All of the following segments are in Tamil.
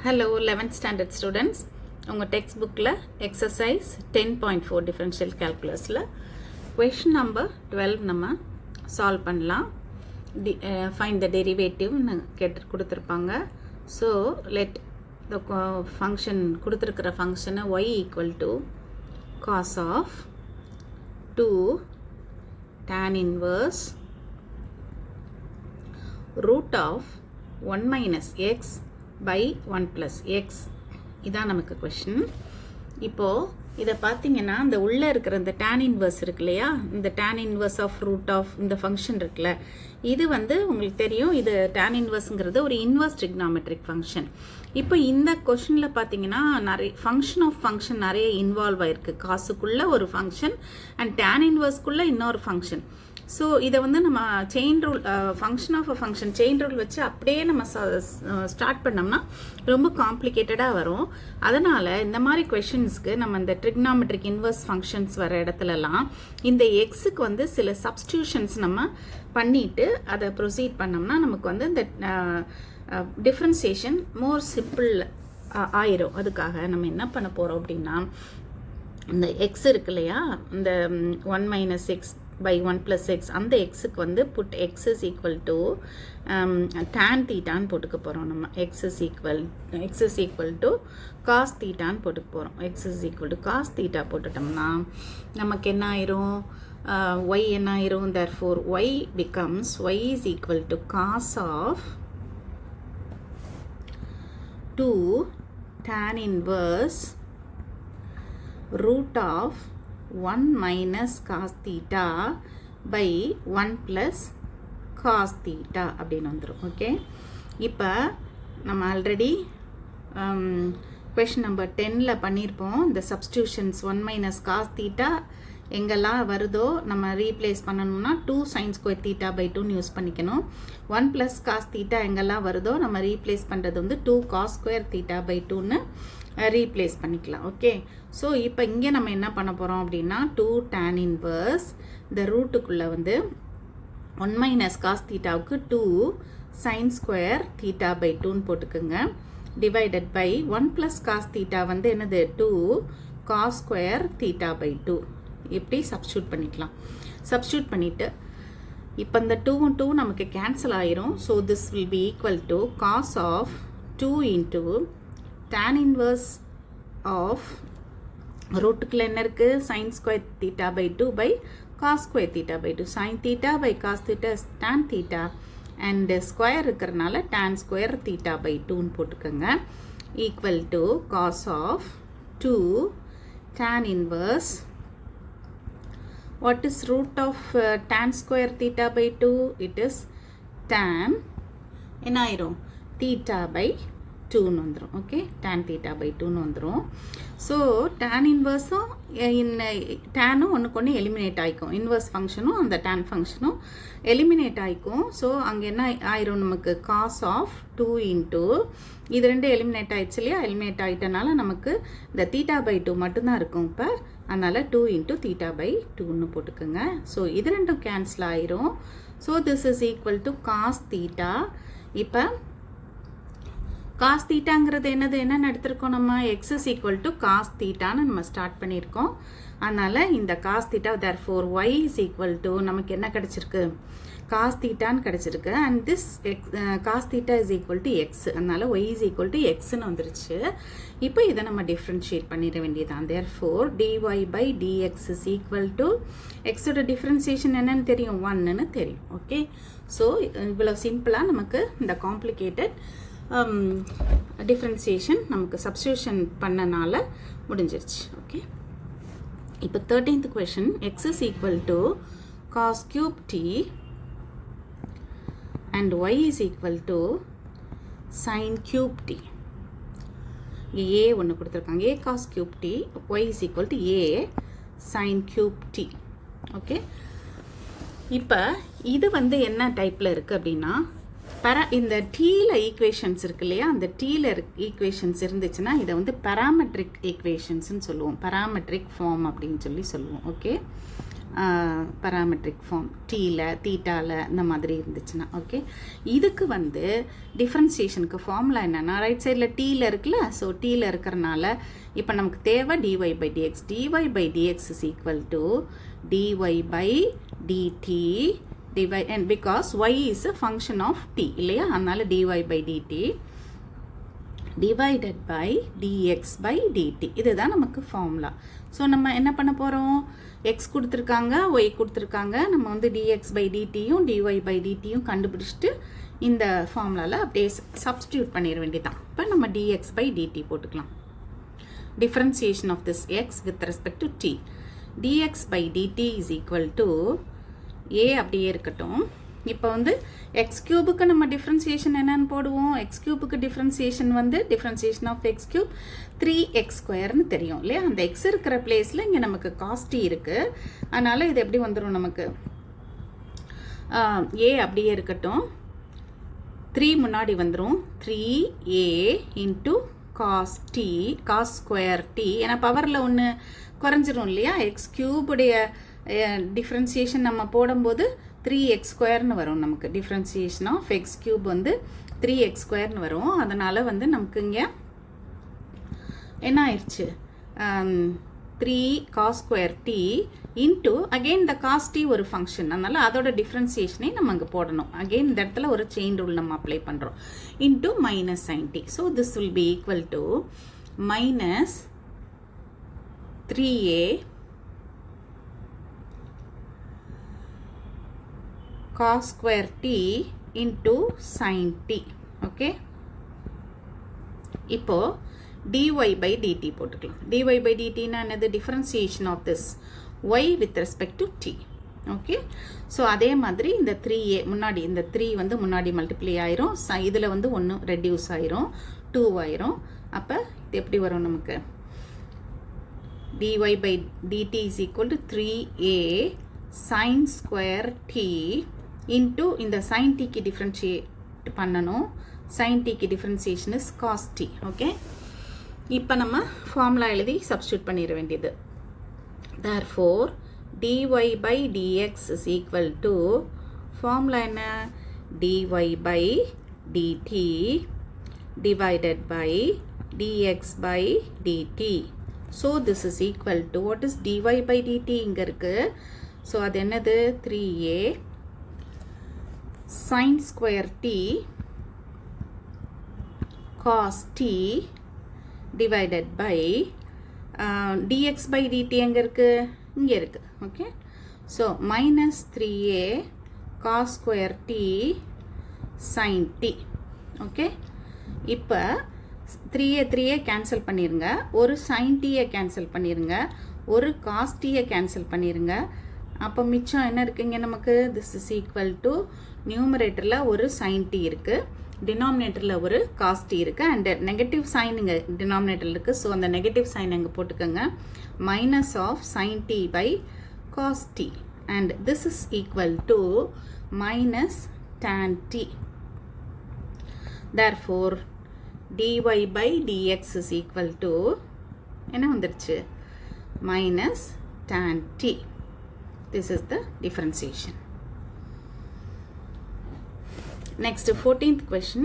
Hello 11th standard students. உங்கள் டெக்ஸ்ட் புக்கில் எக்ஸசைஸ் 10.4 டிஃபரன்ஷியல் கேல்குலஸில் question number 12 நம்ம சால்வ் பண்ணலாம். ஃபைண்ட் த டெரிவேட்டிவ்னு கொடுத்துருப்பாங்க. ஸோ லெட் த ஃபங்க்ஷன் கொடுத்துருக்கிற ஃபங்க்ஷனை y equal to cos of 2 tan inverse root of 1 minus x by 1 plus x. இதான் நமக்கு கொஷின். இப்போது இதை பார்த்தீங்கன்னா இந்த உள்ளே இருக்கிற இந்த tan inverse இருக்கு இல்லையா, இந்த tan inverse of root of இந்த ஃபங்க்ஷன் இருக்குல்ல, இது உங்களுக்கு தெரியும். இது tan inverseங்கிறது ஒரு இன்வர்ஸ் ட்ரிக்னாமெட்ரிக் ஃபங்க்ஷன். இப்போ இந்த கொஷினில் பார்த்தீங்கன்னா நிறைய ஃபங்க்ஷன் நிறைய இன்வால்வ் ஆயிருக்கு. காசுக்குள்ளே ஒரு ஃபங்க்ஷன் அண்ட் tan inverseக்குள்ளே இன்னொரு ஃபங்க்ஷன். ஸோ இதை நம்ம chain rule function of a function chain rule வச்சு அப்படியே நம்ம ஸ்டார்ட் பண்ணோம்னா ரொம்ப காம்ப்ளிகேட்டடாக வரும். அதனால் இந்த மாதிரி கொஷின்ஸ்க்கு நம்ம இந்த ட்ரிக்னாமெட்ரிக் இன்வர்ஸ் ஃபங்க்ஷன்ஸ் வர இடத்துலலாம் இந்த எக்ஸுக்கு சில சப்ஸ்டியூஷன்ஸ் நம்ம பண்ணிவிட்டு அதை ப்ரொசீட் பண்ணோம்னா நமக்கு இந்த டிஃப்ரென்சியேஷன் மோர் சிம்பிள் ஆயிரும். அதுக்காக நம்ம என்ன பண்ண போகிறோம் அப்படின்னா, இந்த எக்ஸ் இருக்கு இல்லையா, இந்த 1 minus x by 1 plus x, அந்த எக்ஸுக்கு put x is equal to tan thetaன்னு போட்டுக்க போகிறோம். நம்ம x is equal to cos thetaன்னு போட்டுக்க போகிறோம். x is equal to cos theta போட்டுட்டோம்னா நமக்கு என்ன ஆயிரும், y என்ன ஆயிரும், therefore y becomes y is equal to cos of 2 tan inverse root of 1 minus cos theta by 1 plus cos theta அப்படின்னு வந்துடும். ஓகே, இப்போ நம்ம ஆல்ரெடி கொஷின் நம்பர் 10ல் பண்ணியிருப்போம். இந்த சப்ஸ்டியூஷன்ஸ் 1 minus cos theta எங்கெல்லாம் வருதோ நம்ம ரீப்ளேஸ் பண்ணணும்னா 2 sin square theta by 2 use பண்ணிக்கணும். 1 plus cos theta எங்கெல்லாம் வருதோ நம்ம ரீப்ளேஸ் பண்ணுறது 2 cos square theta by 2ன்னு ரீப்ளேஸ் பண்ணிக்கலாம். ஓகே, ஸோ இப்போ இங்கே நம்ம என்ன பண்ண போகிறோம் அப்படின்னா 2 tan inverse இந்த ரூட்டுக்குள்ளே 1 minus cos thetaவுக்கு 2 sin square theta by 2ன்னு போட்டுக்குங்க. Divided by 1 plus cos theta என்னது 2 cos square theta by 2. இப்படி சப்ஸ்டியூட் பண்ணிக்கலாம். சப்ஸ்டியூட் பண்ணிவிட்டு இப்போ இந்த 2 நமக்கு கேன்சல் ஆயிரும். So this will be equal to cos of 2 into tan inverse of ரூட்டுக்குள்ள என்ன இருக்குது, sin square theta by 2 by cos square theta by 2. sin theta by cos theta is tan theta and square இருக்கிறனால tan square theta by 2ன்னு போட்டுக்கோங்க. equal to cos of 2 tan inverse, what is root of tan square theta by 2? It is tan என்ன ஆயிரும், theta by 2ன்னு வந்துடும். ஓகே, tan theta by 2ன்னு வந்துடும். ஸோ tan இன்வர்ஸும் டேனும் ஒன்றுக்கு ஒன்று எலிமினேட் ஆகிக்கும். இன்வர்ஸ் ஃபங்க்ஷனும் அந்த tan ஃபங்க்ஷனும் எலிமினேட் ஆகிக்கும். ஸோ அங்கே என்ன ஆயிரும், நமக்கு cos of 2 into இது ரெண்டு எலிமினேட் ஆகிடுச்சு இல்லையா, எலிமினேட் ஆகிட்டனால நமக்கு இந்த theta by 2 மட்டும்தான் இருக்கும். இப்போ அதனால் 2 into theta by 2ன்னு போட்டுக்கோங்க. ஸோ இது ரெண்டும் கேன்சல் ஆயிரும். So this is equal to cos theta. இப்போ cos thetaங்கிறது என்னன்னு எடுத்திருக்கோம், நம்ம x is equal to cos thetaன்னு நம்ம ஸ்டார்ட் பண்ணியிருக்கோம். அதனால் இந்த cos theta therefore y is equal to நமக்கு என்ன கிடச்சிருக்கு, cos thetaன்னு கிடச்சிருக்கு. And this cos theta is equal to x. அதனால் y is equal to xன்னு வந்துருச்சு. இப்போ இதை நம்ம டிஃப்ரென்ஷியேட் பண்ணிட வேண்டியதான். therefore dy by dx is equal to xோட டிஃப்ரென்சியேஷன் என்னன்னு தெரியும், 1ன்னு தெரியும். ஓகே, ஸோ இவ்வளோ சிம்பிளாக நமக்கு இந்த காம்ப்ளிகேட்டட் டிஃப்ரென்சியேஷன் நமக்கு சப்ஸ்டியூஷன் பண்ணனால முடிஞ்சிருச்சு. ஓகே, இப்போ 13th question, x is equal to cos cube t and y is equal to sin cube t. a ஒன்று கொடுத்துருக்காங்க, a cos cube t, y is equal to a sin cube t. Okay, இப்போ இது என்ன டைப்பில் இருக்குது அப்படின்னா, இந்த டீல ஈக்குவேஷன்ஸ் இருக்கு இல்லையா, அந்த டீல ஈக்குவேஷன்ஸ் இருந்துச்சுன்னா இதை பேராமெட்ரிக் ஈக்குவேஷன்ஸ்னு சொல்லுவோம். பேராமெட்ரிக் ஃபார்ம் அப்படின்னு சொல்லுவோம். ஓகே, பராமெட்ரிக் ஃபார்ம் டீயில் தீட்டாவில் இந்த மாதிரி இருந்துச்சுன்னா. ஓகே, இதுக்கு வந்து டிஃப்ரென்சியேஷனுக்கு ஃபார்முலா என்னென்னா ரைட் சைடில் டீயில் இருக்குல்ல, ஸோ டீயில் இருக்கிறனால இப்போ நமக்கு தேவை dy by dx. dy by dx is equal to dy by dt and because y is a function of t இல்லையா, அதனால dy by dt divided by dx by dt. இதுதான் நமக்கு ஃபார்முலா. ஸோ நம்ம என்ன பண்ண போகிறோம், எக்ஸ் கொடுத்துருக்காங்க, ஒய் கொடுத்துருக்காங்க, நம்ம வந்து dx by dtயும் dy by dtயும் கண்டுபிடிச்சிட்டு இந்த ஃபார்முலாவில் அப்படியே சப்ஸ்டியூட் பண்ணிட வேண்டியதான். இப்போ நம்ம dx by dt போட்டுக்கலாம். Differentiation of this x with respect to t. dx by dt is equal to a அப்படியே இருக்கட்டும். இப்போ வந்து எக்ஸ் கியூபுக்கு நம்ம டிஃப்ரென்சியேஷன் என்னன்னு போடுவோம். எக்ஸ் கியூபுக்கு டிஃப்ரென்சியேஷன் வந்து differentiation of x cube 3x² தெரியும் இல்லையா. அந்த எக்ஸ் இருக்கிற பிளேஸில் இங்கே நமக்கு காஸ் டி இருக்குது, அதனால் இது எப்படி வந்துடும் நமக்கு, ஏ அப்படியே இருக்கட்டும், 3 முன்னாடி வந்துடும், 3a into cos t, cos square t, ஏன்னா பவரில் ஒன்று குறைஞ்சிரும் இல்லையா. எக்ஸ் கியூபுடைய டிஃப்ரென்சியேஷன் நம்ம போடும்போது 3x² வரும் நமக்கு. டிஃப்ரென்சியேஷன் ஆஃப் எக்ஸ் கியூப் வந்து 3x² வரும். அதனால் வந்து நமக்கு இங்கே என்ன ஆயிடுச்சு, 3 cos square t into again இந்த காஸ் டி ஒரு ஃபங்க்ஷன், அதனால் அதோட டிஃப்ரென்சியேஷனே நம்ம அங்கே போடணும். அகெயின் இந்த இடத்துல ஒரு செயின் ரூல் நம்ம அப்ளை பண்ணுறோம். Into minus sin t. So this will be equal to minus 3a cos square t into sin t. Okay, இப்போ dy by dt போட்டுக்கலாம். dy by dt னா என்னது, differentiation of this y with respect to t. Okay, so அதே மாதிரி இந்த 3a முன்னாடி, இந்த 3 வந்து முன்னாடி மல்டிப்ளை ஆயிரும், இதில் வந்து 1 ரெடியூஸ் ஆயிரும், 2 ஆயிரும். அப்போ இது எப்படி வரும் நமக்கு, dy by dt is equal to 3a sin square t into இந்த sin t க்கு differentiate பண்ணணும். sin t க்கு differentiation is cos t. Okay, இப்போ நம்ம ஃபார்முலா எழுதி சப்ஸ்டியூட் பண்ணிட வேண்டியது. therefore dy by dx is equal to formula என்ன, dy by dt divided by dx by dt. so this is equal to what is dy by dt இங்க இருக்கு. so அது என்னது, 3a sin square t cos t divided by dx by dt எங்க இருக்கு, இங்க இருக்கு. Okay, so minus 3a cos square t sin t. Okay, இப்போ 3a கேன்சல் பண்ணிருங்க, ஒரு sin t கேன்சல் பண்ணிருங்க, ஒரு cos t கேன்சல் பண்ணிருங்க. அப்போ மிச்சம் என்ன இருக்குங்க நமக்கு, this is equal to நியூமரேட்டரில் ஒரு sin t இருக்குது, டினாமினேட்டரில் ஒரு cos t இருக்குது, அண்ட் நெகட்டிவ் சைன் இங்கே டினாமினேட்டரில் இருக்குது. ஸோ அந்த நெகட்டிவ் சைன் அங்கே போட்டுக்கோங்க, minus of sin t by cos t, and this is equal to minus tan t. therefore dy by dx is equal to என்ன வந்துருச்சு, minus tan t. this is the differentiation. next 14th question,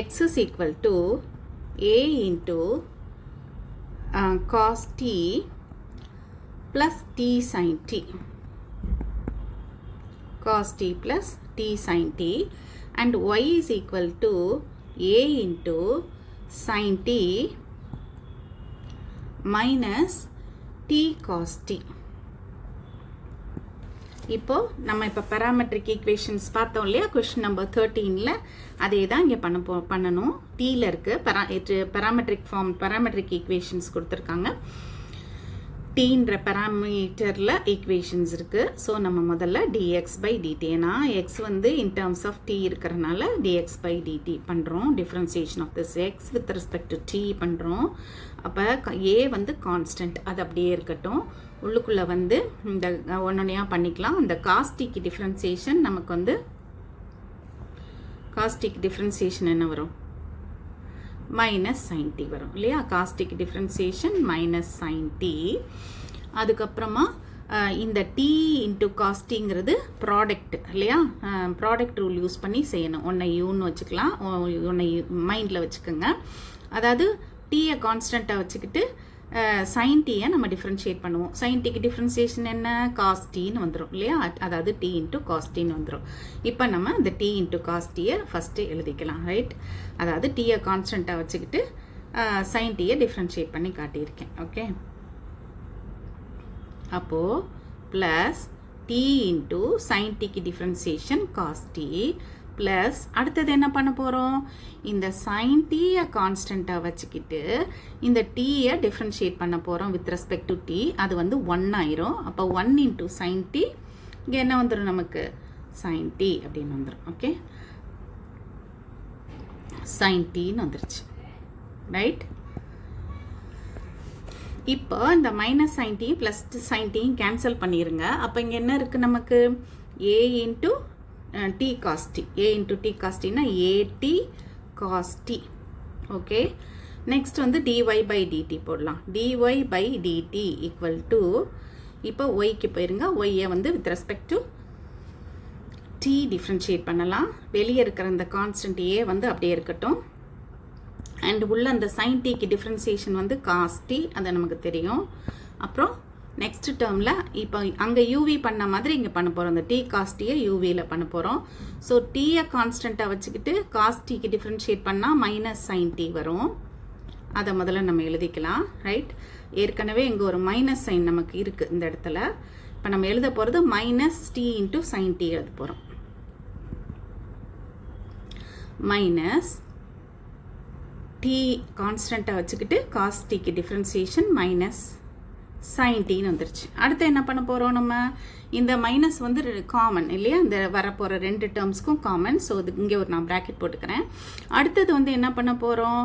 x is equal to a into cos t plus t sin t, cos t plus t sin t, and y is equal to a into sin t minus t cos t. இப்போ நம்ம இப்போ parametric equations பார்த்தோம் இல்லையா, question number 13ல அதே தான் இங்கே பண்ணணும். டீயில் இருக்குது parametric form, parametric equations கொடுத்துருக்காங்க. டீன்ற parameterல equations இருக்குது. ஸோ நம்ம முதல்ல dx by dt, ஏன்னா x வந்து in terms of t இருக்கிறனால dx by dt பண்ணுறோம். differentiation of this x with respect to t பண்ணுறோம். அப்போ a வந்து constant, அது அப்படியே இருக்கட்டும். உள்ளுக்குள்ளே வந்து இந்த ஒன்னொன்னையாக பண்ணிக்கலாம். அந்த காஸ்டிக்கு டிஃப்ரென்சியேஷன் நமக்கு வந்து, காஸ்டிக் டிஃப்ரென்சியேஷன் என்ன வரும், மைனஸ் sin t வரும் இல்லையா. Caustic differentiation minus sin t. அதுக்கப்புறமா இந்த t into cos tங்கிறது ப்ராடக்ட் இல்லையா, ப்ராடக்ட் ரூல் யூஸ் பண்ணி செய்யணும். ஒன்றை யூன்னு வச்சுக்கலாம், ஒன்றை மைண்டில் வச்சுக்கோங்க. அதாவது டீயை கான்ஸ்டண்ட்டாக வச்சுக்கிட்டு சைன் டீயை நம்ம டிஃப்ரென்ஷியேட் பண்ணுவோம். சைன் டீக்கு டிஃப்ரென்சியேஷன் என்ன, காஸ் டீன்னு வந்துடும் இல்லையா, அதாவது டி இன்ட்டு காஸ் டீன்னு வந்துடும். இப்போ நம்ம இந்த டி இன்ட்டு காஸ் டீயை ஃபஸ்ட்டு எழுதிக்கலாம், ரைட். அதாவது டீயை கான்ஸ்டண்ட்டாக வச்சுக்கிட்டு சைன் டீயை டிஃப்ரென்ஷியேட் பண்ணி காட்டியிருக்கேன். ஓகே, அப்போது ப்ளஸ் டி இன்ட்டு சைன் டீக்கு டிஃப்ரென்சியேஷன் காஸ் டி ப்ளஸ் அடுத்தது என்ன பண்ண போகிறோம், இந்த சைன் டீயை கான்ஸ்டண்ட்டாக வச்சுக்கிட்டு இந்த டீயை டிஃப்ரென்ஷியேட் பண்ண போகிறோம் வித் ரெஸ்பெக்ட் டு டி. அது வந்து 1 ஆயிரும். அப்போ 1 இன்ட்டு சைன் டி, இங்கே என்ன வந்துடும் நமக்கு, சைன் டி அப்படின்னு வந்துடும். ஓகே, சைன் டீன்னு வந்துருச்சு, ரைட். இப்போ இந்த minus sine t plus sine டீயும் கேன்சல் பண்ணிடுங்க. அப்போ இங்கே என்ன இருக்குது நமக்கு, a into t cos t, a into t cos டினா a t cos t. Okay, next வந்து டிஒய் பை டிடி போடலாம். Dy by dt equal to, இப்போ ஒய்க்கு போயிருங்க, ஒய்யை வந்து with respect to t differentiate பண்ணலாம். வெளியே இருக்கிற இந்த கான்ஸ்டன்ட் ஏ வந்து அப்படியே இருக்கட்டும். அண்ட் உள்ள அந்த சைன் டீக்கு டிஃப்ரென்சியேஷன் வந்து காஸ் டி, அது நமக்கு தெரியும். அப்புறம் நெக்ஸ்ட் டேர்மில் இப்போ அங்கே யூவி பண்ண மாதிரி இங்கே பண்ண போகிறோம். இந்த டி காஸ் டீயை யூவியில் பண்ண போகிறோம். ஸோ டீயை கான்ஸ்டண்ட்டாக வச்சுக்கிட்டு காஸ் டீக்கு டிஃப்ரென்ஷியேட் பண்ணால் மைனஸ் சைன் டி வரும். அதை முதல்ல நம்ம எழுதிக்கலாம், ரைட். ஏற்கனவே இங்கே ஒரு மைனஸ் சைன் நமக்கு இருக்குது இந்த இடத்துல. இப்போ நம்ம எழுத போகிறது minus t into sine t எழுத போகிறோம். மைனஸ் டி கான்ஸ்டண்ட்டாக வச்சுக்கிட்டு காஸ் டிக்கு டிஃப்ரென்சியேஷன் மைனஸ் சைன் டின்னு வந்துருச்சு. அடுத்து என்ன பண்ண போகிறோம், நம்ம இந்த மைனஸ் வந்து காமன் இல்லையா, இந்த வரப்போகிற ரெண்டு டேர்ம்ஸ்க்கும் காமன். ஸோ இது இங்கே ஒரு நான் ப்ராக்கெட் போட்டுக்கிறேன். அடுத்தது வந்து என்ன பண்ண போகிறோம்,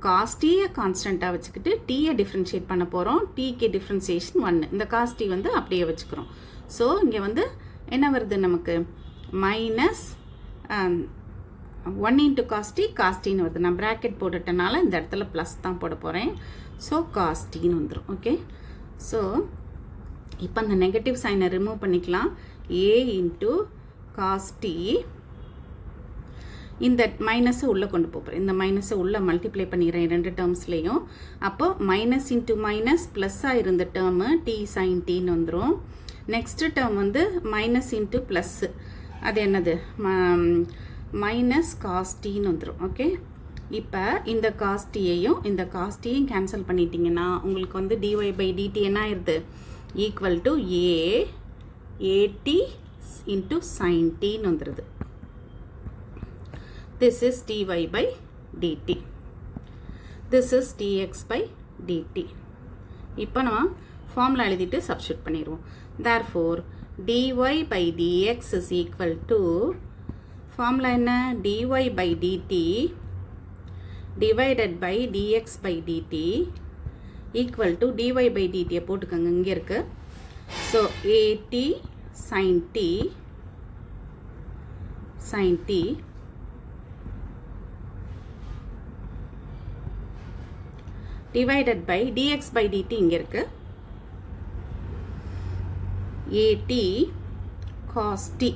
காஸ் டீயை கான்ஸ்டண்ட்டாக வச்சுக்கிட்டு டீயை டிஃப்ரென்ஷியேட் பண்ண போகிறோம். டீக்கு டிஃப்ரென்சியேஷன் 1, இந்த காஸ் டி வந்து அப்படியே வச்சுக்கிறோம். ஸோ இங்கே வந்து என்ன வருது நமக்கு, மைனஸ் 1 இன்ட்டு காஸ்டி, காஸ்டின்னு வருது. நான் ப்ராக்கெட் போட்டுட்டனால இந்த இடத்துல ப்ளஸ் தான் போட போகிறேன். ஸோ காஸ்டின்னு வந்துடும். ஓகே, ஸோ இப்போ அந்த நெகட்டிவ் சைனை ரிமூவ் பண்ணிக்கலாம். ஏ இன்ட்டு காஸ்டி, இந்த மைனஸை உள்ளே கொண்டு போகிறேன். இந்த மைனஸை உள்ளே மல்டிப்ளை பண்ணிடுறேன் ரெண்டு டேர்ம்ஸ்லேயும். அப்போ மைனஸ் இன்ட்டு மைனஸ் ப்ளஸ்ஸாக இருந்த டேர்மு டி சைன் டின்னு வந்துடும். நெக்ஸ்ட்டு டேர்ம் வந்து மைனஸ் இன்ட்டு ப்ளஸ்ஸு, அது என்னது, மைனஸ் காஸ்டின்னு வந்துடும். ஓகே, இப்போ இந்த காஸ்டியையும் இந்த காஸ்டியையும் கேன்சல் பண்ணிட்டீங்கன்னா உங்களுக்கு வந்து டிஒய் பை டிடி என்ன ஆயிடுது, equal to at into sine டின்னு வந்துடுது. This is dy by dt, this is dx by dt. இப்போ நம்ம ஃபார்முலா எழுதிட்டு சப்ஸ்டியூட் பண்ணிடுவோம். Therefore dy by dx is equal to, formula என்ன, dy by dt divided by dx by dt equal to dy by dt போட்டுக்கங்க, இங்கே இருக்கு. So at sin t divided by dx by dt இங்கே இருக்கு. at cos t.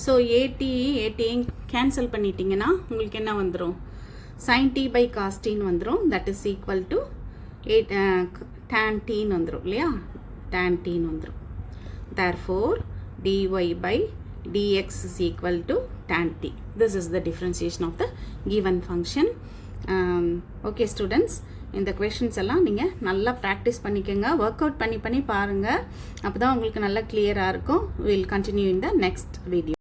ஸோ ஏடியும் கேன்சல் பண்ணிட்டீங்கன்னா உங்களுக்கு என்ன வந்துடும், சைன் டி பை காஸ்டின்னு வந்துடும். That is equal to tan டீன்னு வந்துடும் இல்லையா, tan டீன்னு வந்துடும். Therefore dy by dx is equal to tan t. This is the differentiation of the given function. Okay students, இந்த கொஷின்ஸ் எல்லாம் நீங்கள் நல்லா ப்ராக்டிஸ் பண்ணிக்கோங்க, ஒர்க் அவுட் பண்ணி பாருங்கள். அப்போ தான் உங்களுக்கு நல்லா கிளியராக இருக்கும். Will continue in the next video.